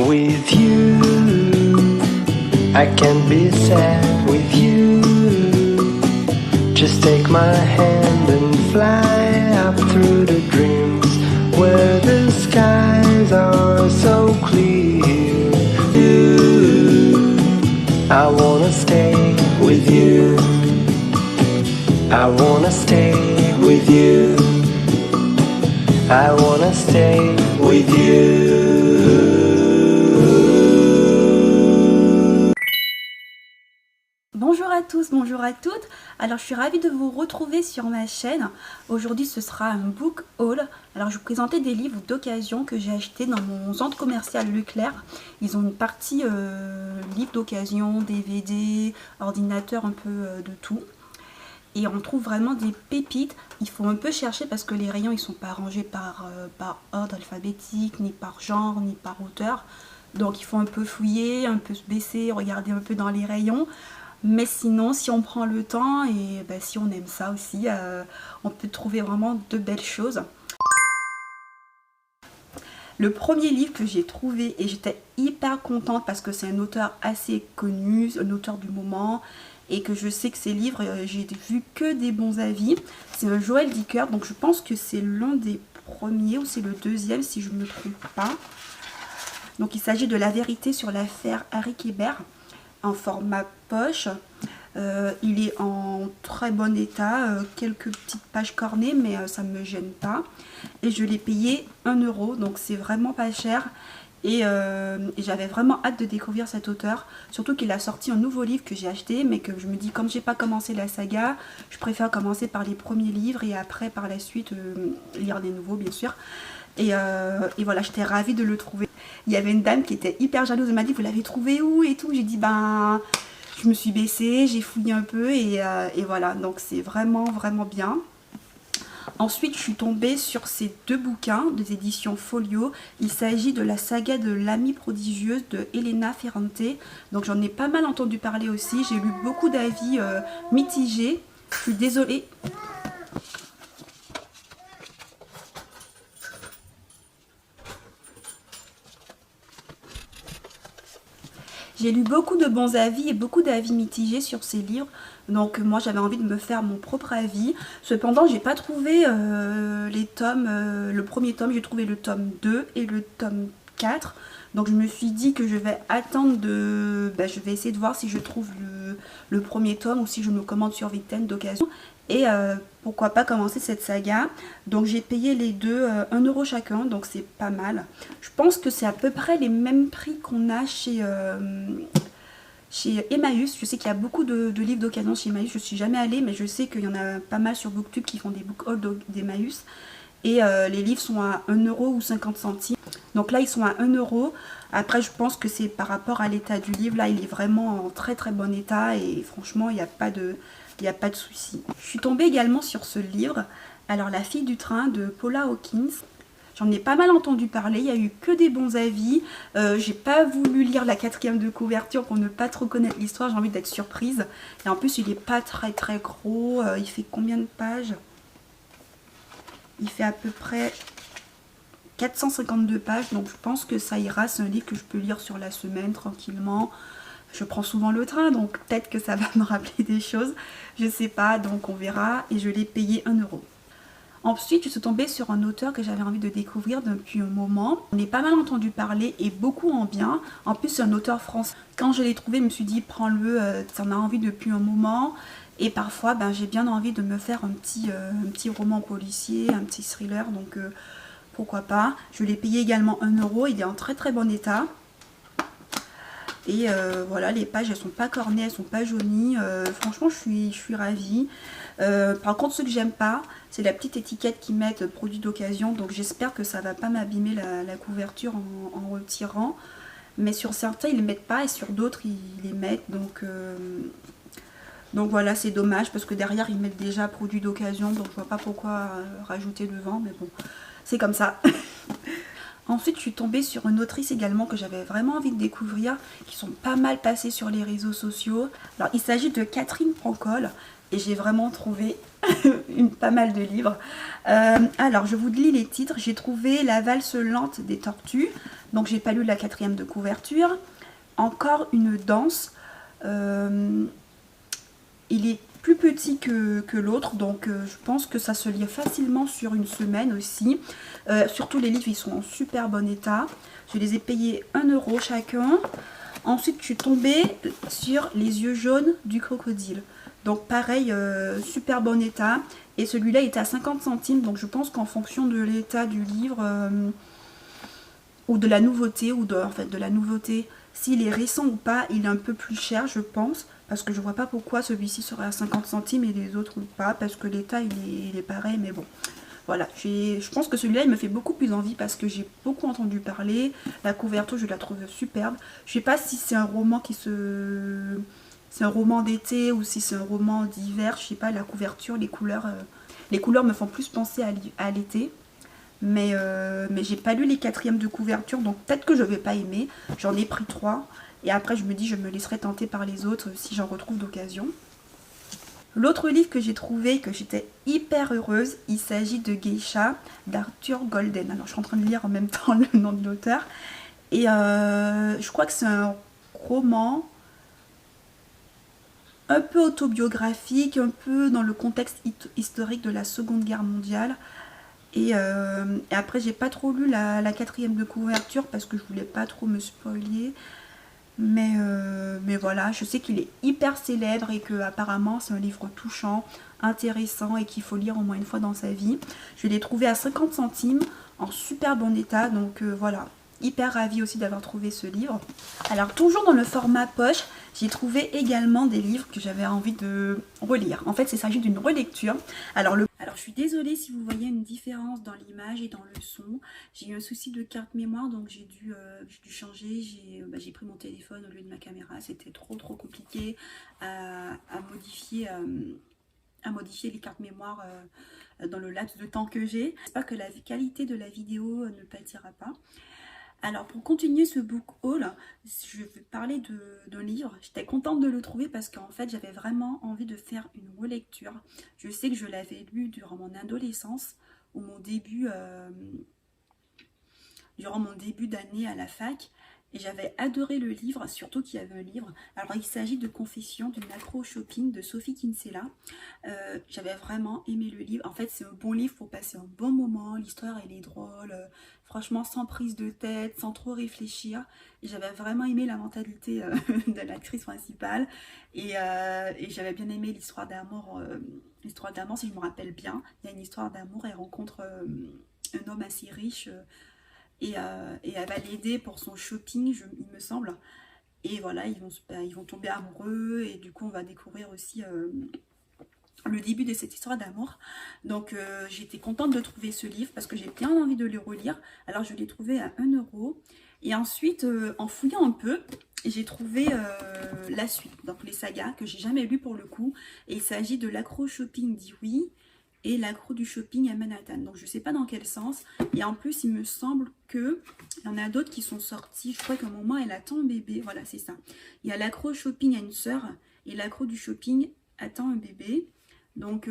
with you. I can't be sad with you. Just take my hand and fly up through the dreams where the skies are so clear. You, I wanna stay with you. I wanna stay with you. I wanna stay with you. Bonjour à tous, bonjour à toutes. Alors je suis ravie de vous retrouver sur ma chaîne. Aujourd'hui ce sera un book haul. Alors je vais vous présenter des livres d'occasion que j'ai achetés dans mon centre commercial Leclerc. Ils ont une partie livres d'occasion, DVD, ordinateur, un peu de tout. Et on trouve vraiment des pépites. Il faut un peu chercher parce que les rayons ils sont pas rangés par ordre alphabétique, ni par genre, ni par auteur. Donc il faut un peu fouiller, un peu se baisser, regarder un peu dans les rayons. Mais sinon, si on prend le temps et si on aime ça aussi, on peut trouver vraiment de belles choses. Le premier livre que j'ai trouvé, et j'étais hyper contente parce que c'est un auteur assez connu, un auteur du moment, et que je sais que ses livres, j'ai vu que des bons avis. C'est un Joël Dicker, donc je pense que c'est l'un des premiers ou c'est le deuxième si je ne me trompe pas. Donc il s'agit de La vérité sur l'affaire Harry Kéber en format poche. Il est en très bon état, quelques petites pages cornées, mais ça ne me gêne pas. Et je l'ai payé 1 €, donc c'est vraiment pas cher. Et j'avais vraiment hâte de découvrir cet auteur, surtout qu'il a sorti un nouveau livre que j'ai acheté, mais que je me dis, comme j'ai pas commencé la saga, je préfère commencer par les premiers livres et après par la suite lire des nouveaux bien sûr. Et voilà, j'étais ravie de le trouver. Il y avait une dame qui était hyper jalouse, elle m'a dit vous l'avez trouvé où et tout. J'ai dit je me suis baissée, j'ai fouillé un peu et voilà, donc c'est vraiment bien. Ensuite, je suis tombée sur ces deux bouquins des éditions Folio. Il s'agit de la saga de l'amie prodigieuse de Elena Ferrante. Donc j'en ai pas mal entendu parler aussi. J'ai lu beaucoup d'avis mitigés. Je suis désolée. J'ai lu beaucoup de bons avis et beaucoup d'avis mitigés sur ces livres. Donc moi j'avais envie de me faire mon propre avis. Cependant j'ai pas trouvé les tomes, le premier tome, j'ai trouvé le tome 2 et le tome 4. Donc je me suis dit que je vais attendre je vais essayer de voir si je trouve le premier tome ou si je me commande sur Vinted d'occasion. Et pourquoi pas commencer cette saga. Donc j'ai payé les deux 1 € chacun, donc c'est pas mal. Je pense que c'est à peu près les mêmes prix qu'on a chez Emmaüs. Je sais qu'il y a beaucoup de livres d'occasion chez Emmaüs. Je suis jamais allée, mais je sais qu'il y en a pas mal sur Booktube qui font des book hauls d'Emmaüs. Et les livres sont à 1 € ou 50 centimes. Donc là ils sont à 1 €. Après je pense que c'est par rapport à l'état du livre. Là il est vraiment en très bon état et franchement il n'y a pas de souci. Je suis tombée également sur ce livre. Alors La fille du train de Paula Hawkins. J'en ai pas mal entendu parler, il n'y a eu que des bons avis. J'ai pas voulu lire la 4e de couverture pour ne pas trop connaître l'histoire, j'ai envie d'être surprise. Et en plus il est pas très gros, il fait combien de pages? Il fait à peu près 452 pages, donc je pense que ça ira, c'est un livre que je peux lire sur la semaine tranquillement. Je prends souvent le train, donc peut-être que ça va me rappeler des choses, je sais pas, donc on verra. Et je l'ai payé 1 €. Ensuite, je suis tombée sur un auteur que j'avais envie de découvrir depuis un moment. On est pas mal entendu parler et beaucoup en bien. En plus, c'est un auteur français. Quand je l'ai trouvé, je me suis dit, prends-le, tu en as envie depuis un moment. Et parfois, j'ai bien envie de me faire un petit roman policier, un petit thriller, donc pourquoi pas. Je l'ai payé également 1 €, il est en très bon état. Et voilà, les pages elles sont pas cornées, elles sont pas jaunies. Franchement je suis ravie. Par contre ce que j'aime pas, c'est la petite étiquette qu'ils mettent produit d'occasion. Donc j'espère que ça va pas m'abîmer la couverture en retirant. Mais sur certains ils les mettent pas et sur d'autres ils les mettent. Donc voilà, c'est dommage parce que derrière ils mettent déjà produit d'occasion. Donc je vois pas pourquoi rajouter devant, mais bon, c'est comme ça. Ensuite, je suis tombée sur une autrice également que j'avais vraiment envie de découvrir, qui sont pas mal passées sur les réseaux sociaux. Alors, il s'agit de Catherine Pancol, et j'ai vraiment trouvé pas mal de livres. Alors, je vous lis les titres. J'ai trouvé La valse lente des tortues Donc j'ai pas lu la 4e de couverture. Encore une danse. Il est plus petit que l'autre, donc je pense que ça se lit facilement sur une semaine aussi. Surtout les livres, ils sont en super bon état. Je les ai payés 1 € chacun. Ensuite, je suis tombée sur Les yeux jaunes du crocodile. Donc pareil, super bon état. Et celui-là était à 50 centimes, donc je pense qu'en fonction de l'état du livre, ou de la nouveauté, en fait de la nouveauté, s'il est récent ou pas, il est un peu plus cher, je pense. Parce que je vois pas pourquoi celui-ci serait à 50 centimes et les autres pas. Parce que l'état, il est pareil, mais bon. Voilà, je pense que celui-là, il me fait beaucoup plus envie parce que j'ai beaucoup entendu parler. La couverture, je la trouve superbe. Je sais pas si c'est un roman c'est un roman d'été ou si c'est un roman d'hiver. Je sais pas, la couverture, les couleurs me font plus penser à l'été. Mais j'ai pas lu les 4e de couverture, donc peut-être que je vais pas aimer. J'en ai pris 3. Et après, je me dis, je me laisserai tenter par les autres si j'en retrouve d'occasion. L'autre livre que j'ai trouvé, que j'étais hyper heureuse, il s'agit de Geisha d'Arthur Golden. Alors je suis en train de lire en même temps le nom de l'auteur. Et je crois que c'est un roman un peu autobiographique, un peu dans le contexte historique de la Seconde Guerre mondiale. Et après j'ai pas trop lu la 4e de couverture parce que je voulais pas trop me spoiler. Mais voilà, je sais qu'il est hyper célèbre et que apparemment c'est un livre touchant, intéressant et qu'il faut lire au moins une fois dans sa vie. Je l'ai trouvé à 50 centimes, en super bon état, donc voilà. Hyper ravie aussi d'avoir trouvé ce livre. Alors toujours dans le format poche, j'ai trouvé également des livres que j'avais envie de relire. En fait, il s'agit d'une relecture. Alors je suis désolée si vous voyez une différence dans l'image et dans le son. J'ai eu un souci de carte mémoire, donc j'ai dû changer. J'ai pris mon téléphone au lieu de ma caméra. C'était trop compliqué à modifier les cartes mémoire dans le laps de temps que j'ai. J'espère que la qualité de la vidéo ne pâtira pas. Alors pour continuer ce book haul, je vais parler d'un livre. J'étais contente de le trouver parce qu'en fait j'avais vraiment envie de faire une relecture. Je sais que je l'avais lu durant mon adolescence ou durant mon début d'année à la fac. Et j'avais adoré le livre, surtout qu'il y avait un livre. Alors il s'agit de Confessions d'une accro au shopping de Sophie Kinsella. J'avais vraiment aimé le livre. En fait c'est un bon livre pour passer un bon moment. L'histoire elle est drôle, franchement sans prise de tête, sans trop réfléchir. Et j'avais vraiment aimé la mentalité de l'actrice principale. Et j'avais bien aimé l'histoire d'amour. L'histoire d'amour, si je me rappelle bien, il y a une histoire d'amour. Elle rencontre un homme assez riche. Et elle va l'aider pour son shopping, il me semble. Et voilà, ils vont tomber amoureux et du coup on va découvrir aussi le début de cette histoire d'amour. Donc j'étais contente de trouver ce livre parce que j'ai bien envie de le relire. Alors je l'ai trouvé à 1 €. Et ensuite, en fouillant un peu, j'ai trouvé la suite, donc les sagas que j'ai jamais lues pour le coup. Et il s'agit de L'accro shopping dit oui et L'accro du shopping à Manhattan. Donc je sais pas dans quel sens. Et en plus il me semble que il y en a d'autres qui sont sortis. Je crois qu'à un moment elle attend un bébé. Voilà, c'est ça. Il y a L'accro shopping à une sœur et L'accro du shopping attend un bébé. Donc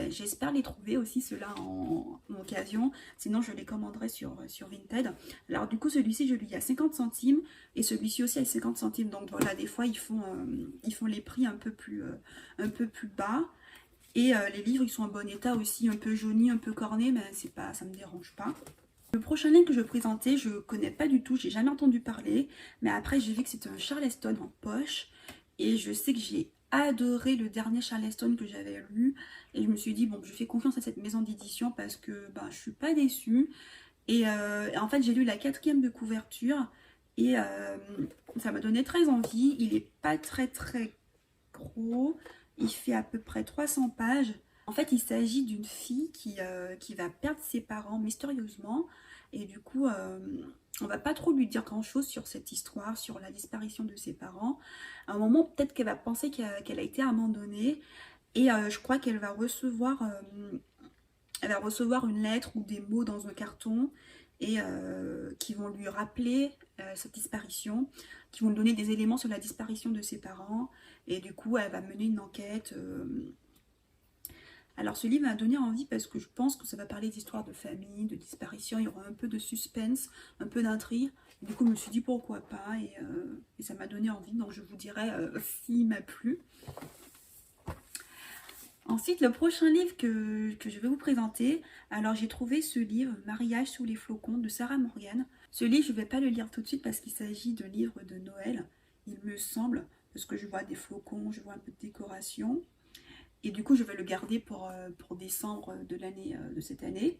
j'espère les trouver aussi ceux-là en occasion. Sinon je les commanderai sur Vinted. Alors du coup celui-ci je lui ai à 50 centimes et celui-ci aussi à 50 centimes. Donc voilà, des fois ils font les prix un peu plus bas. Et les livres ils sont en bon état aussi, un peu jaunis, un peu cornés, mais ça me dérange pas. Le prochain livre que je vais présenter, je connais pas du tout, j'ai jamais entendu parler, mais après j'ai vu que c'était un Charleston en poche et je sais que j'ai adoré le dernier Charleston que j'avais lu et je me suis dit bon, je fais confiance à cette maison d'édition parce que je suis pas déçue. Et en fait j'ai lu la 4e de couverture et ça m'a donné très envie. Il est pas très gros. Il fait à peu près 300 pages. En fait, il s'agit d'une fille qui va perdre ses parents mystérieusement. Et du coup, on va pas trop lui dire grand-chose sur cette histoire, sur la disparition de ses parents. À un moment, peut-être qu'elle va penser qu'elle a été abandonnée. Et je crois qu'elle va recevoir une lettre ou des mots dans un carton et qui vont lui rappeler cette disparition, qui vont lui donner des éléments sur la disparition de ses parents. Et du coup, elle va mener une enquête Alors ce livre m'a donné envie parce que je pense que ça va parler d'histoires de famille, de disparition, il y aura un peu de suspense, un peu d'intrigue. Du coup je me suis dit pourquoi pas et ça m'a donné envie, donc je vous dirai s'il m'a plu. Ensuite, le prochain livre que je vais vous présenter, alors j'ai trouvé ce livre, Mariage sous les flocons, de Sarah Morgan. Ce livre, je ne vais pas le lire tout de suite parce qu'il s'agit de livres de Noël, il me semble, parce que je vois des flocons, je vois un peu de décoration. Et du coup, je vais le garder pour décembre de cette année.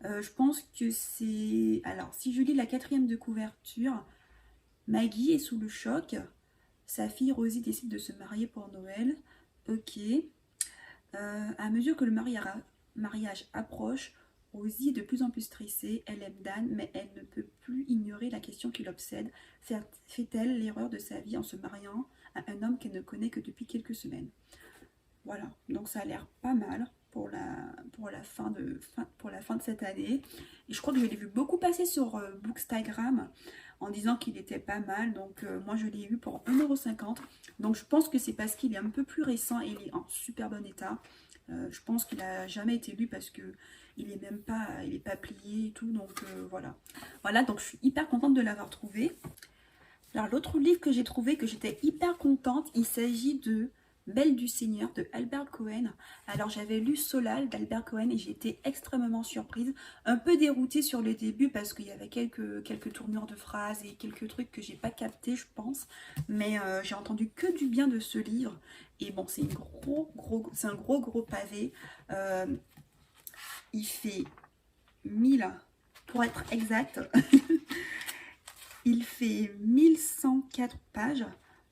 Je pense que c'est... Alors, si je lis la 4e de couverture, Maggie est sous le choc. Sa fille Rosie décide de se marier pour Noël. Ok. À mesure que le mariage approche, Rosie est de plus en plus stressée. Elle aime Dan, mais elle ne peut plus ignorer la question qui l'obsède. Fait-elle l'erreur de sa vie en se mariant à un homme qu'elle ne connaît que depuis quelques semaines? Voilà, donc ça a l'air pas mal pour la fin de cette année. Et je crois que je l'ai vu beaucoup passer sur Bookstagram en disant qu'il était pas mal. Donc moi je l'ai eu pour 1,50 €. Donc je pense que c'est parce qu'il est un peu plus récent et il est en super bon état. Je pense qu'il n'a jamais été lu parce que il est pas plié et tout. Donc voilà. Voilà, donc je suis hyper contente de l'avoir trouvé. Alors l'autre livre que j'ai trouvé, que j'étais hyper contente, il s'agit de Belle du Seigneur de Albert Cohen. Alors j'avais lu Solal d'Albert Cohen et j'ai été extrêmement surprise, un peu déroutée sur le début parce qu'il y avait quelques tournures de phrases et quelques trucs que j'ai pas capté je pense, mais j'ai entendu que du bien de ce livre et bon c'est un gros pavé. Il fait 1000 pour être exact. Il fait 1104 pages.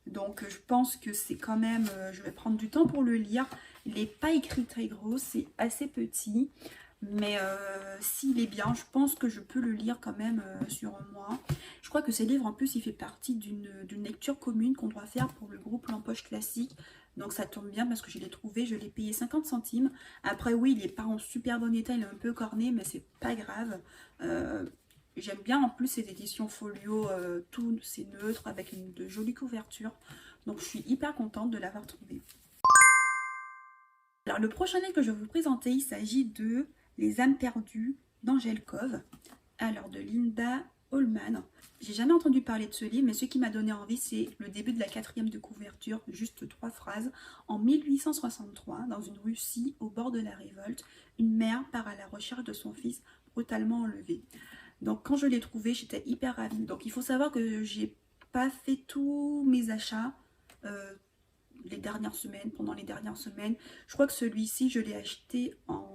Donc je pense que c'est quand même, je vais prendre du temps pour le lire. Il n'est pas écrit très gros, c'est assez petit. Mais s'il est bien, je pense que je peux le lire quand même sur un mois. Je crois que ce livre en plus il fait partie d'une lecture commune qu'on doit faire pour le groupe L'Empoche Classique. Donc ça tombe bien parce que je l'ai trouvé, je l'ai payé 50 centimes. Après oui, il n'est pas en super bon état, il est un peu corné, mais c'est pas grave. J'aime bien en plus ces éditions folio, tout c'est neutre avec de jolies couvertures. Donc je suis hyper contente de l'avoir trouvé. Alors le prochain livre que je vais vous présenter, il s'agit de Les âmes perdues d'Angèle Cove. Alors de Linda Holman. J'ai jamais entendu parler de ce livre, mais ce qui m'a donné envie, c'est le début de la 4e de couverture, juste 3 phrases. En 1863, dans une Russie au bord de la révolte, une mère part à la recherche de son fils brutalement enlevé. Donc quand je l'ai trouvé, j'étais hyper ravie. Donc il faut savoir que j'ai pas fait tous mes achats pendant les dernières semaines. Je crois que celui-ci, je l'ai acheté en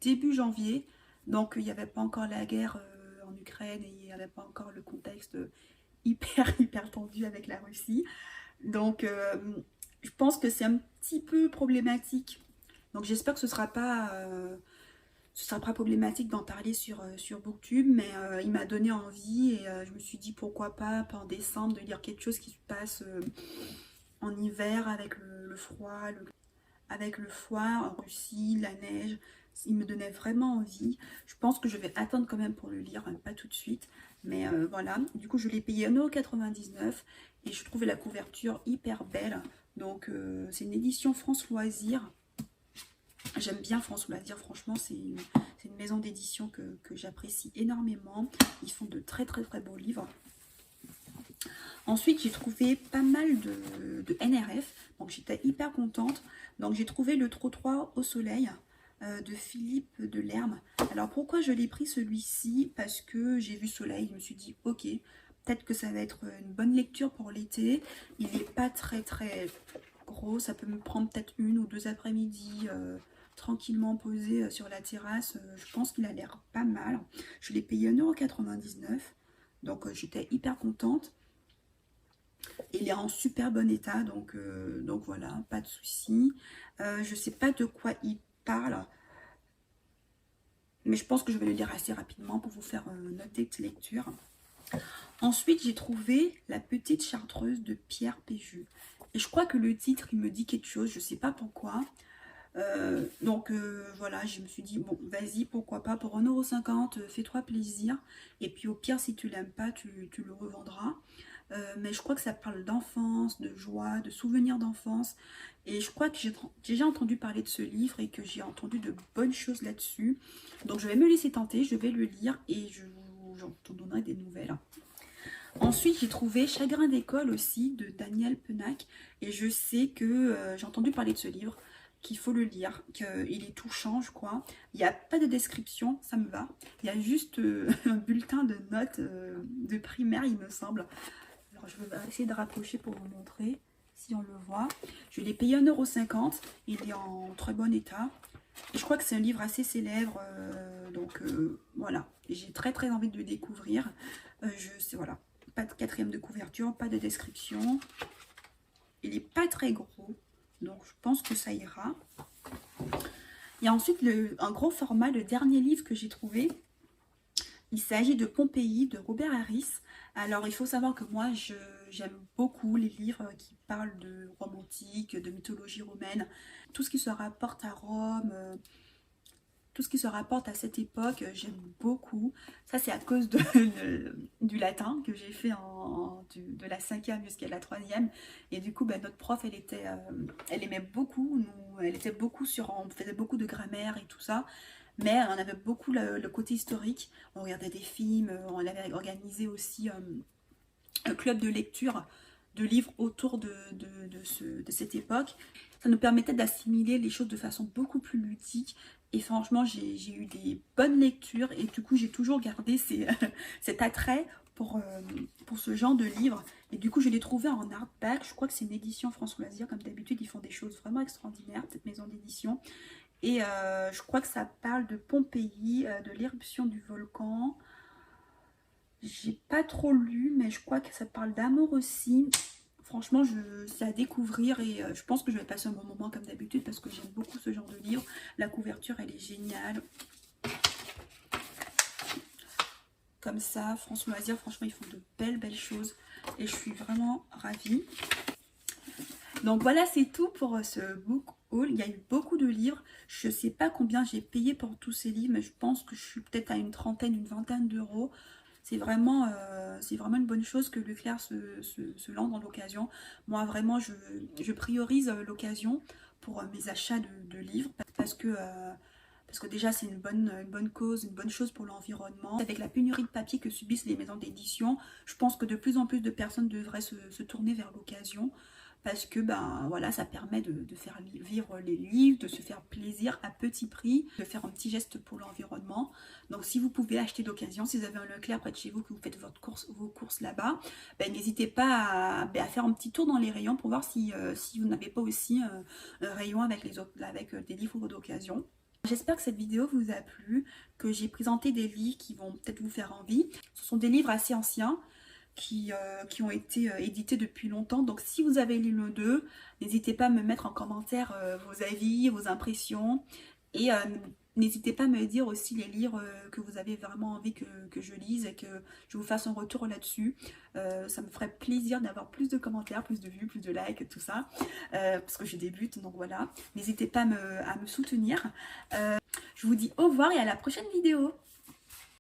début janvier. Donc il n'y avait pas encore la guerre en Ukraine et il n'y avait pas encore le contexte hyper tendu avec la Russie. Donc je pense que c'est un petit peu problématique. Donc j'espère que ce sera pas problématique d'en parler sur Booktube, mais il m'a donné envie et je me suis dit pourquoi pas en décembre de lire quelque chose qui se passe en hiver avec le froid, en Russie, la neige. Il me donnait vraiment envie. Je pense que je vais attendre quand même pour le lire, hein, pas tout de suite, mais voilà. Du coup je l'ai payé 1,99 € et je trouvais la couverture hyper belle. Donc c'est une édition France Loisirs. J'aime bien France Loisirs, franchement, c'est une maison d'édition que j'apprécie énormément. Ils font de très beaux livres. Ensuite, j'ai trouvé pas mal de NRF, donc j'étais hyper contente. Donc j'ai trouvé le Trottoir au soleil de Philippe Delerme. Alors pourquoi je l'ai pris celui-ci? Parce que j'ai vu Soleil, je me suis dit ok, peut-être que ça va être une bonne lecture pour l'été. Il n'est pas très gros, ça peut me prendre peut-être 1 ou 2 après-midi tranquillement posé sur la terrasse. Je pense qu'il a l'air pas mal. Je l'ai payé 1,99 €, donc j'étais hyper contente. Il est en super bon état, donc voilà, pas de souci. Je sais pas de quoi il parle, mais je pense que je vais le lire assez rapidement pour vous faire noter de lecture. Ensuite, j'ai trouvé La Petite Chartreuse de Pierre Péju. Et je crois que le titre, il me dit quelque chose, je sais pas pourquoi. Voilà, je me suis dit, bon, vas-y, pourquoi pas, pour 1,50 €, fais-toi plaisir. Et puis au pire, si tu l'aimes pas, tu le revendras. Mais je crois que ça parle d'enfance, de joie, de souvenirs d'enfance. Et je crois que j'ai déjà entendu parler de ce livre et que j'ai entendu de bonnes choses là-dessus. Donc je vais me laisser tenter, je vais le lire et j'en te donnerai des nouvelles. Ensuite, j'ai trouvé Chagrin d'école aussi de Daniel Pennac. Et je sais que j'ai entendu parler de ce livre, qu'il faut le lire, qu'il est touchant, je crois. Il n'y a pas de description, ça me va. Il y a juste un bulletin de notes de primaire, il me semble. Alors, je vais essayer de rapprocher pour vous montrer si on le voit. Je l'ai payé 1,50 €. Il est en très bon état. Et je crois que c'est un livre assez célèbre. Voilà. J'ai très envie de le découvrir. Voilà. Pas de quatrième de couverture, pas de description. Il n'est pas très gros. Donc, je pense que ça ira. Il y a ensuite un gros format, le dernier livre que j'ai trouvé. Il s'agit de Pompéi de Robert Harris. Alors, il faut savoir que moi, j'aime beaucoup les livres qui parlent de romantique, de mythologie romaine. Tout ce qui se rapporte à Rome, tout ce qui se rapporte à cette époque, j'aime beaucoup. Ça, c'est à cause du latin que j'ai fait de la 5e jusqu'à la 3e. Et du coup, notre prof, elle aimait beaucoup. Elle était beaucoup on faisait beaucoup de grammaire et tout ça. Mais on avait beaucoup le côté historique. On regardait des films, on avait organisé aussi un club de lecture de livres autour de cette époque. Ça nous permettait d'assimiler les choses de façon beaucoup plus ludique. Et franchement, j'ai eu des bonnes lectures et du coup, j'ai toujours gardé cet attrait pour ce genre de livre. Et du coup, je l'ai trouvé en hardback. Je crois que c'est une édition France Loisirs. Comme d'habitude, ils font des choses vraiment extraordinaires, cette maison d'édition. Et je crois que ça parle de Pompéi, de l'éruption du volcan. J'ai pas trop lu, mais je crois que ça parle d'amour aussi. Franchement, c'est à découvrir et je pense que je vais passer un bon moment comme d'habitude parce que j'aime beaucoup ce genre de livre. La couverture, elle est géniale. Comme ça, France Loisirs, franchement, ils font de belles choses et je suis vraiment ravie. Donc voilà, c'est tout pour ce book haul. Il y a eu beaucoup de livres. Je ne sais pas combien j'ai payé pour tous ces livres, mais je pense que je suis peut-être à une trentaine, une vingtaine d'euros. C'est vraiment une bonne chose que Leclerc se lance dans l'occasion. Moi, vraiment, je priorise l'occasion pour mes achats de livres parce que déjà, c'est une bonne cause, une bonne chose pour l'environnement. Avec la pénurie de papier que subissent les maisons d'édition, je pense que de plus en plus de personnes devraient se tourner vers l'occasion. Parce que voilà, ça permet de faire vivre les livres, de se faire plaisir à petit prix, de faire un petit geste pour l'environnement. Donc si vous pouvez acheter d'occasion, si vous avez un Leclerc près de chez vous, que vous faites vos courses là-bas, n'hésitez pas à faire un petit tour dans les rayons pour voir si vous n'avez pas aussi un rayon avec des livres d'occasion. J'espère que cette vidéo vous a plu, que j'ai présenté des livres qui vont peut-être vous faire envie. Ce sont des livres assez anciens, qui ont été édités depuis longtemps. Donc si vous avez lu l'un d'eux, n'hésitez pas à me mettre en commentaire vos avis, vos impressions. Et n'hésitez pas à me dire aussi les livres que vous avez vraiment envie que je lise et que je vous fasse un retour là-dessus. Ça me ferait plaisir d'avoir plus de commentaires, plus de vues, plus de likes, tout ça. Parce que je débute, donc voilà. N'hésitez pas à me soutenir. Je vous dis au revoir et à la prochaine vidéo.